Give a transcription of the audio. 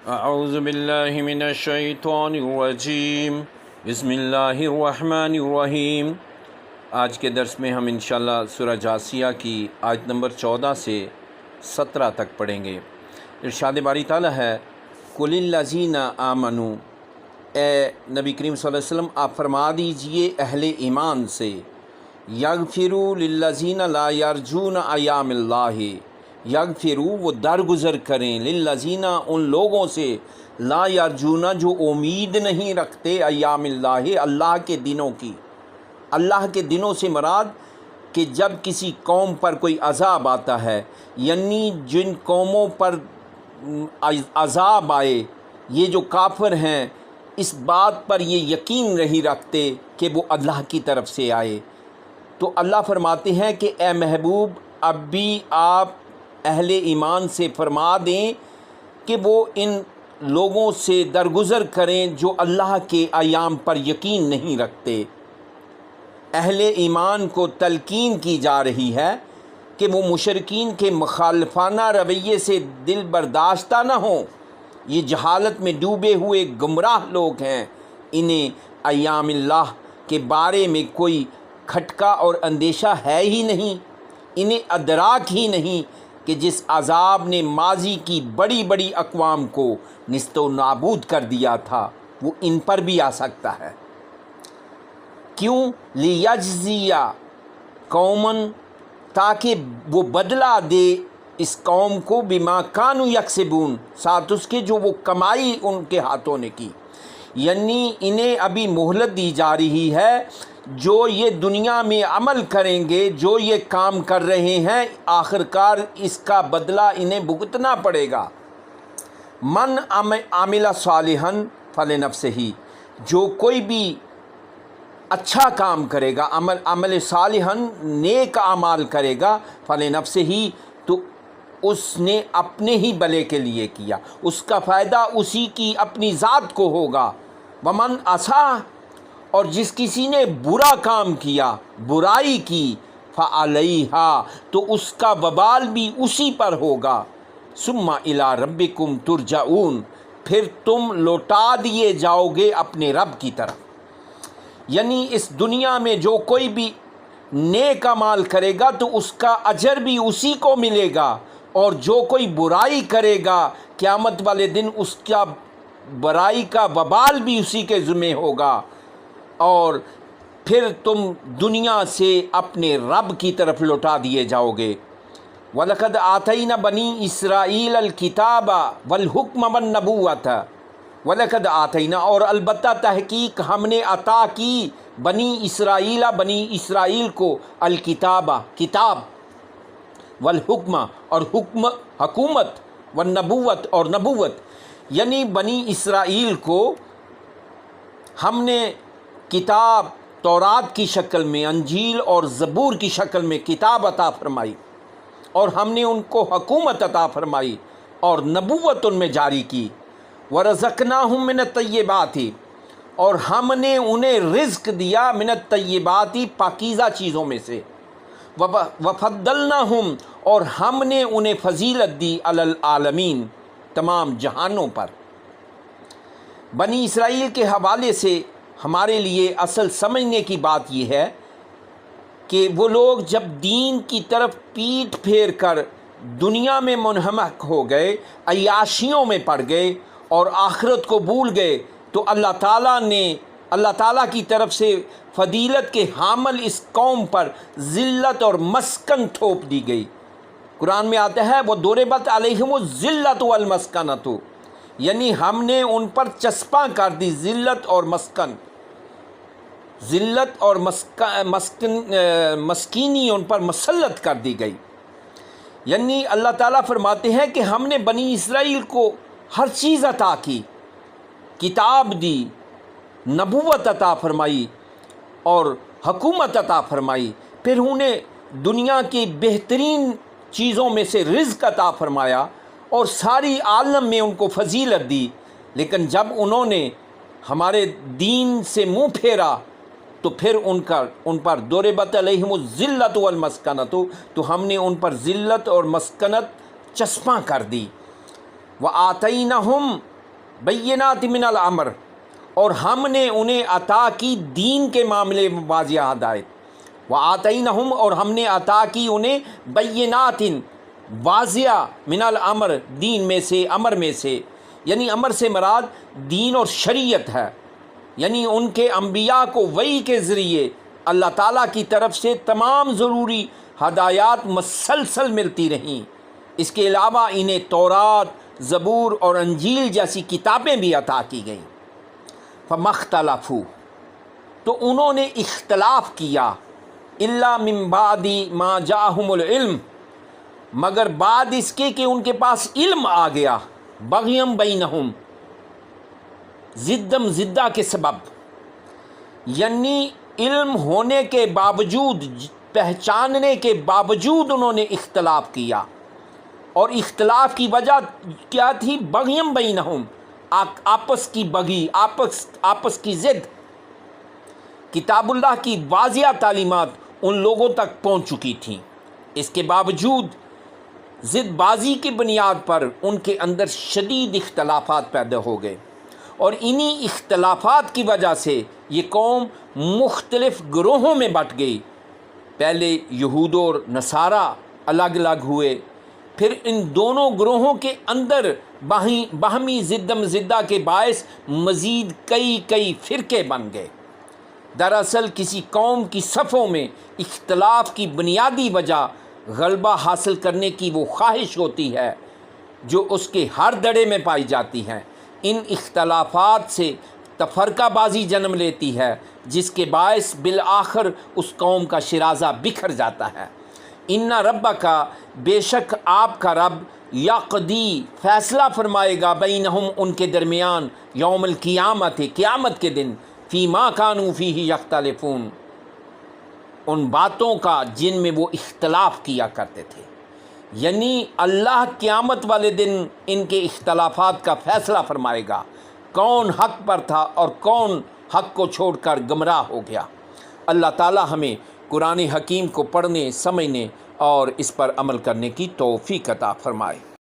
اعوذ باللہ من الشیطان الرجیم بسم اللہ الرحمن الرحیم۔ آج کے درس میں ہم انشاءاللہ سورہ جاثیہ کی آیت نمبر 14 سے 17 تک پڑھیں گے۔ ارشاد باری تعالیٰ ہے، قُلِ الَّذِينَ آمَنُوا، اے نبی کریم صلی اللہ علیہ وسلم آپ فرما دیجئے اہل ایمان سے، یغفروا للذین لا یرجون ایام اللہ، یغفروا وہ درگزر کریں للذین ان لوگوں سے لا یرجون جو امید نہیں رکھتے ایام اللہ اللہ کے دنوں کی۔ اللہ کے دنوں سے مراد کہ جب کسی قوم پر کوئی عذاب آتا ہے، یعنی جن قوموں پر عذاب آئے، یہ جو کافر ہیں اس بات پر یہ یقین نہیں رکھتے کہ وہ اللہ کی طرف سے آئے، تو اللہ فرماتے ہیں کہ اے محبوب اب بھی آپ اہل ایمان سے فرما دیں کہ وہ ان لوگوں سے درگزر کریں جو اللہ کے ایام پر یقین نہیں رکھتے۔ اہل ایمان کو تلقین کی جا رہی ہے کہ وہ مشرکین کے مخالفانہ رویے سے دل برداشتہ نہ ہوں۔ یہ جہالت میں ڈوبے ہوئے گمراہ لوگ ہیں، انہیں ایام اللہ کے بارے میں کوئی کھٹکا اور اندیشہ ہے ہی نہیں، انہیں ادراک ہی نہیں کہ جس عذاب نے ماضی کی بڑی بڑی اقوام کو نیست و نابود کر دیا تھا وہ ان پر بھی آ سکتا ہے۔ کیوں؟ لیجزی قومن، تاکہ وہ بدلہ دے اس قوم کو بما کانوا یکسبون، ساتھ اس کے جو وہ کمائی ان کے ہاتھوں نے کی، یعنی انہیں ابھی مہلت دی جا رہی ہے، جو یہ دنیا میں عمل کریں گے، جو یہ کام کر رہے ہیں، آخرکار اس کا بدلہ انہیں بھگتنا پڑے گا۔ من عمل صالحا فلنفسہ، جو کوئی بھی اچھا کام کرے گا، عمل صالحا نیک اعمال کرے گا، فلنفسہ تو اس نے اپنے ہی بھلے کے لیے کیا، اس کا فائدہ اسی کی اپنی ذات کو ہوگا۔ ومن اساء، اور جس کسی نے برا کام کیا، برائی کی، فعلیہا تو اس کا وبال بھی اسی پر ہوگا۔ ثم الی ربکم ترجعون، پھر تم لوٹا دیے جاؤ گے اپنے رب کی طرف۔ یعنی اس دنیا میں جو کوئی بھی نیک اعمال کرے گا تو اس کا اجر بھی اسی کو ملے گا، اور جو کوئی برائی کرے گا قیامت والے دن اس کا برائی کا وبال بھی اسی کے ذمہ ہوگا، اور پھر تم دنیا سے اپنے رب کی طرف لوٹا دیے جاؤ گے۔ وَلَقَدْ آتَيْنَا بَنِي إِسْرَائِيلَ الْكِتَابَ وَالْحُكْمَ وَالنَّبُوَّةَ، وَلَقَدْ آتَيْنَا اور البتہ تحقیق ہم نے عطا کی بنی اسرائیل کو الکتاب کتاب، والحکم اور حکومت، والنبوت اور نبوت، یعنی بنی اسرائیل کو ہم نے کتاب تورات کی شکل میں، انجیل اور زبور کی شکل میں کتاب عطا فرمائی، اور ہم نے ان کو حکومت عطا فرمائی اور نبوت ان میں جاری کی۔ وَرَزَقْنَاهُم مِّنَ الطَّيِّبَاتِ، اور ہم نے انہیں رزق دیا من الطیبات پاکیزہ چیزوں میں سے، وَفَضَّلْنَاهُمْ اور ہم نے انہیں فضیلت دی علی العالمین تمام جہانوں پر۔ بنی اسرائیل کے حوالے سے ہمارے لیے اصل سمجھنے کی بات یہ ہے کہ وہ لوگ جب دین کی طرف پیٹھ پھیر کر دنیا میں منہمک ہو گئے، عیاشیوں میں پڑ گئے اور آخرت کو بھول گئے، تو اللہ تعالیٰ کی طرف سے فضیلت کے حامل اس قوم پر ذلت اور مسکن تھوپ دی گئی۔ قرآن میں آتا ہے وَضُرِبَتْ عَلَيْهِمُ الذِّلَّةُ وَالْمَسْكَنَةُ، یعنی ہم نے ان پر چسپاں کر دی ذلت اور مسکن، ذلت اور مسکینی ان پر مسلط کر دی گئی۔ یعنی اللہ تعالیٰ فرماتے ہیں کہ ہم نے بنی اسرائیل کو ہر چیز عطا کی، کتاب دی، نبوت عطا فرمائی اور حکومت عطا فرمائی، پھر انہیں دنیا کی بہترین چیزوں میں سے رزق عطا فرمایا اور ساری عالم میں ان کو فضیلت دی، لیکن جب انہوں نے ہمارے دین سے منہ پھیرا تو پھر ان پر ضربت علیہم الذلۃ والمسکنۃ، تو ہم نے ان پر ذلت اور مسکنت چسپاں کر دی۔ وآتینہم بینات من الامر، اور ہم نے انہیں عطا کی دین کے معاملے میں واضح ہدایت، وآتینہم، اور ہم نے عطا کی انہیں بینات واضح من الامر، دین میں سے، امر میں سے، یعنی امر سے مراد دین اور شریعت ہے، یعنی ان کے انبیاء کو وحی کے ذریعے اللہ تعالیٰ کی طرف سے تمام ضروری ہدایات مسلسل ملتی رہیں۔ اس کے علاوہ انہیں تورات، زبور اور انجیل جیسی کتابیں بھی عطا کی گئیں۔ فَمَا اخْتَلَفُوا، تو انہوں نے اختلاف کیا، اِلَّا مِن بَعْدِ مَا جَاءَهُمُ الْعِلْمُ، مگر بعد اس کے کہ ان کے پاس علم آ گیا، بغیم بینہم، ضدم زدہ کے سبب، یعنی علم ہونے کے باوجود، پہچاننے کے باوجود انہوں نے اختلاف کیا، اور اختلاف کی وجہ کیا تھی؟ بغیم بینہم، آپس کی بغی، آپس کی ضد۔ کتاب اللہ کی واضح تعلیمات ان لوگوں تک پہنچ چکی تھیں، اس کے باوجود ضد بازی کی بنیاد پر ان کے اندر شدید اختلافات پیدا ہو گئے، اور انہی اختلافات کی وجہ سے یہ قوم مختلف گروہوں میں بٹ گئی۔ پہلے یہود اور نصارہ الگ الگ ہوئے، پھر ان دونوں گروہوں کے اندر باہمی ضدم زدہ کے باعث مزید کئی فرقے بن گئے۔ دراصل کسی قوم کی صفوں میں اختلاف کی بنیادی وجہ غلبہ حاصل کرنے کی وہ خواہش ہوتی ہے جو اس کے ہر دڑے میں پائی جاتی ہے۔ ان اختلافات سے تفرقہ بازی جنم لیتی ہے، جس کے باعث بالآخر اس قوم کا شرازہ بکھر جاتا ہے۔ ان ربک، بے شک آپ کا رب، یقضی، فیصلہ فرمائے گا، بینہم، ان کے درمیان، یوم القیامت، قیامت کے دن، فیما کانوا فیہ یختلفون، ان باتوں کا جن میں وہ اختلاف کیا کرتے تھے، یعنی اللہ قیامت والے دن ان کے اختلافات کا فیصلہ فرمائے گا، کون حق پر تھا اور کون حق کو چھوڑ کر گمراہ ہو گیا۔ اللہ تعالی ہمیں قرآن حکیم کو پڑھنے، سمجھنے اور اس پر عمل کرنے کی توفیق عطا فرمائے۔